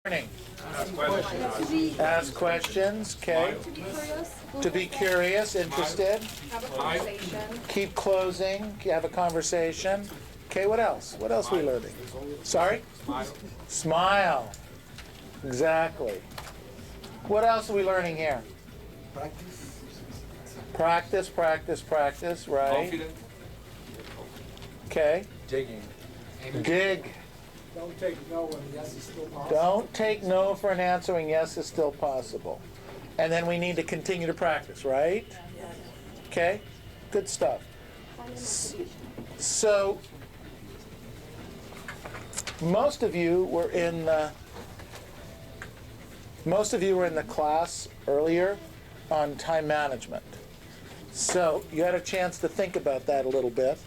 Learning. Ask questions, okay? To be curious, interested. Have a conversation. Keep closing, have a conversation. Okay, what else? What else are we learning? Sorry? Smile. Exactly. What else are we learning here? Practice, practice, practice, right? Okay. Digging. Dig. Don't take no when yes is still possible. Don't take no for an answer when yes is still possible. And then we need to continue to practice, right? Okay? Good stuff. So, most of you were in the class earlier on time management. So, you had a chance to think about that a little bit.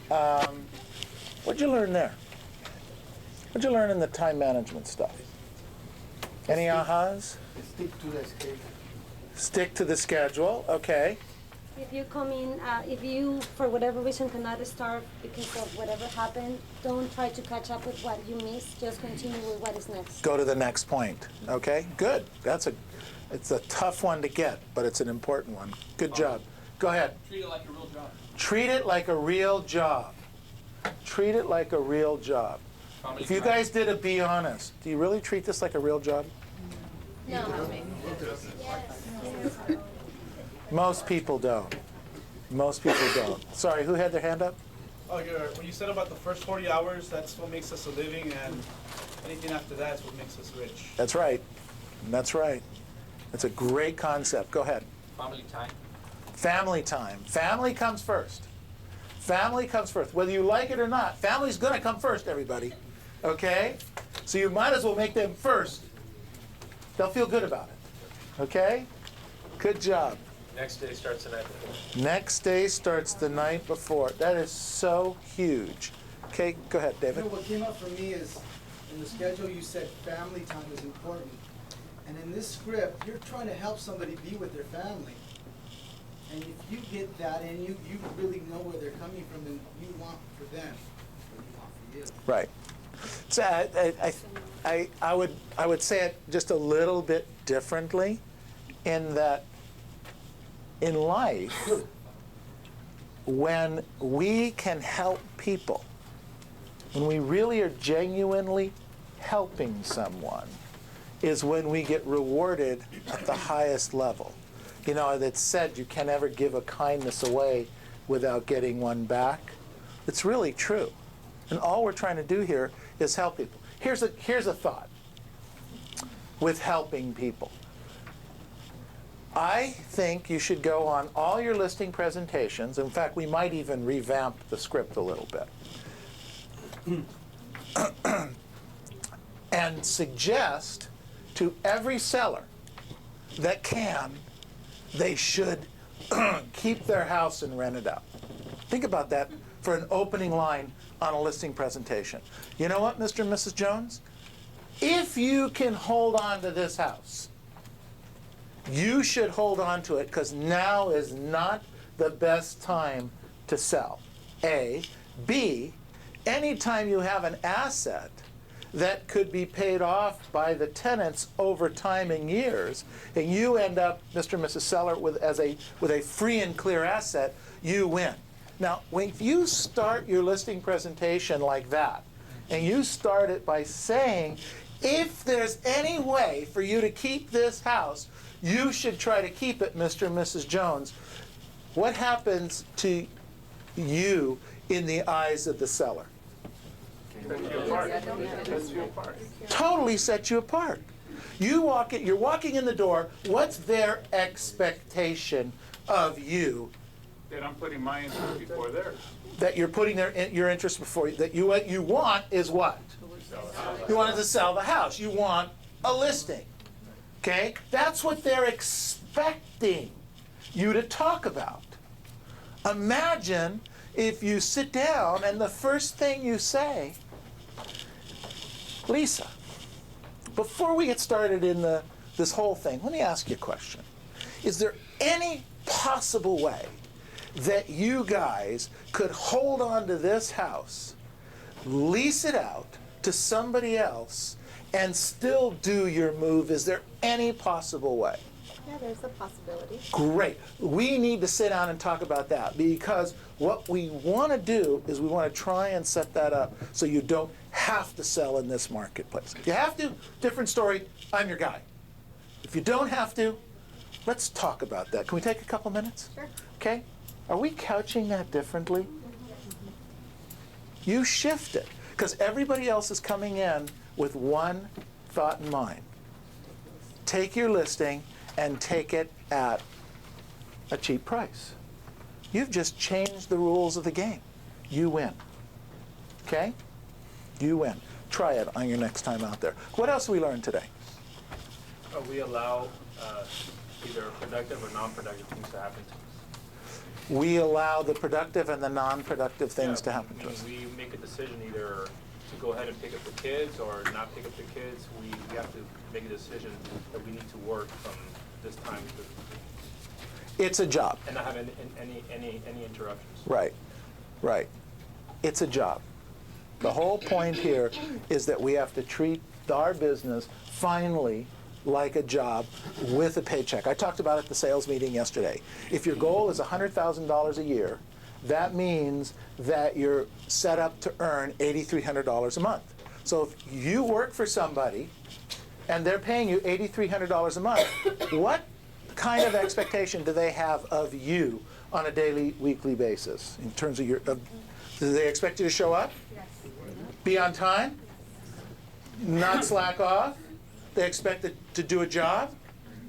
What'd you learn there? What'd you learn in the time management stuff? Any ahas? Stick to the schedule. Stick to the schedule, okay. If you come in, if you, for whatever reason, cannot start because of whatever happened, don't try to catch up with what you missed. Just continue with what is next. Go to the next point, okay? Good. It's a tough one to get, but it's an important one. Good job. Go ahead. Treat it like a real job. Treat it like a real job. Treat it like a real job. If you guys did a be honest, do you really treat this like a real job? No. Most people don't. Most people don't. Sorry, who had their hand up? Oh, when you said about the first 40 hours, that's what makes us a living, and anything after that is what makes us rich. That's right. That's right. That's a great concept. Go ahead. Family time. Family time. Family comes first. Family comes first. Whether you like it or not, family's going to come first, everybody. Okay? So you might as well make them first. They'll feel good about it. Okay? Good job. Next day starts the night before. Next day starts the night before. That is so huge. Okay, go ahead, You David. know, what came up for me is, in the schedule you said family time is important. And in this script, you're trying to help somebody be with their family. And if you get that and you really know where they're coming from, then you want for them what you want for you. Right. So I would say it just a little bit differently in that in life, when we can help people, when we really are genuinely helping someone, is when we get rewarded at the highest level. You know, it's said you can never give a kindness away without getting one back. It's really true. And all we're trying to do here is help people. Here's a thought with helping people. I think you should go on all your listing presentations. In fact, we might even revamp the script a little bit. And suggest to every seller that can, they should keep their house and rent it out. Think about that for an opening line on a listing presentation. You know what, Mr. and Mrs. Jones? If you can hold on to this house, you should hold on to it because now is not the best time to sell. A. B. Anytime you have an asset that could be paid off by the tenants over time in years, and you end up, Mr. and Mrs. Seller, with a free and clear asset, you win. Now, when you start your listing presentation like that, and you start it by saying, if there's any way for you to keep this house, you should try to keep it, Mr. and Mrs. Jones, what happens to you in the eyes of the seller? Sets you apart. Totally sets you apart. You're walking in the door, what's their expectation of you? That I'm putting my interest before theirs. That you're putting your interest before you, that what you want is what? You wanted to sell the house. You want a listing. Okay? That's what they're expecting you to talk about. Imagine if you sit down and the first thing you say, Lisa, before we get started in this whole thing, let me ask you a question. Is there any possible way that you guys could hold on to this house, lease it out to somebody else, and still do your move? Is there any possible way? Yeah, there's a possibility. Great. We need to sit down and talk about that, because what we want to do is we want to try and set that up so you don't have to sell in this marketplace. If you have to, different story, I'm your guy. If you don't have to, let's talk about that. Can we take a couple minutes? Sure. Okay? Are we couching that differently? You shift it, because everybody else is coming in with one thought in mind. Take your listing and take it at a cheap price. You've just changed the rules of the game. You win. Okay? You win. Try it on your next time out there. What else we learned today? We allow either productive or non-productive things to happen to us. We allow the productive and the non-productive things to happen to us. We make a decision either to go ahead and pick up the kids or not pick up the kids. We have to make a decision that we need to work from this time to, It's a job. and not have any interruptions. Right, right. It's a job. The whole point here is that we have to treat our business finally like a job with a paycheck. I talked about it at the sales meeting yesterday. If your goal is $100,000 a year, that means that you're set up to earn $8,300 a month. So if you work for somebody and they're paying you $8,300 a month, what kind of expectation do they have of you on a daily, weekly basis in terms of your, do they expect you to show up? Yes. Be on time? Not slack off? They expect it to do a job?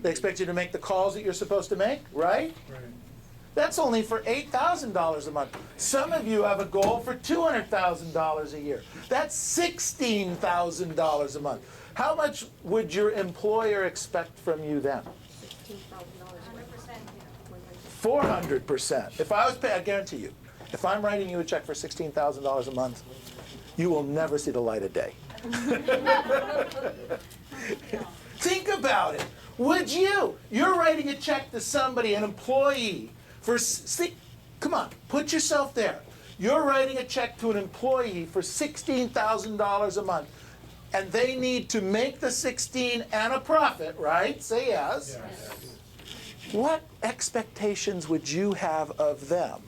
They expect you to make the calls that you're supposed to make, right? That's only for $8,000 a month. Some of you have a goal for $200,000 a year. That's $16,000 a month. How much would your employer expect from you then? $16,000. 400%. If I was paid, I guarantee you, if I'm writing you a check for $16,000 a month, you will never see the light of day. Think about it. Would you? You're writing a check to somebody, an employee, for, come on, put yourself there. You're writing a check to an employee for $16,000 a month, and they need to make the 16 and a profit, right? Say yes. What expectations would you have of them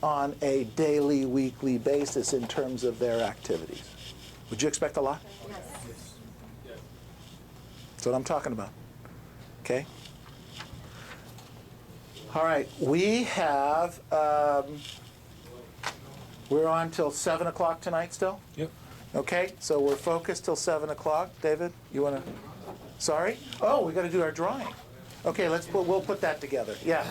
on a daily, weekly basis in terms of their activities? Would you expect a lot? Yes. That's what I'm talking about. Okay? All right, we have, we're on till 7 o'clock tonight still? Yep. Okay, so we're focused till 7 o'clock. David, you want to, sorry? Oh, we got to do our drawing. Okay, we'll put that together. Yeah.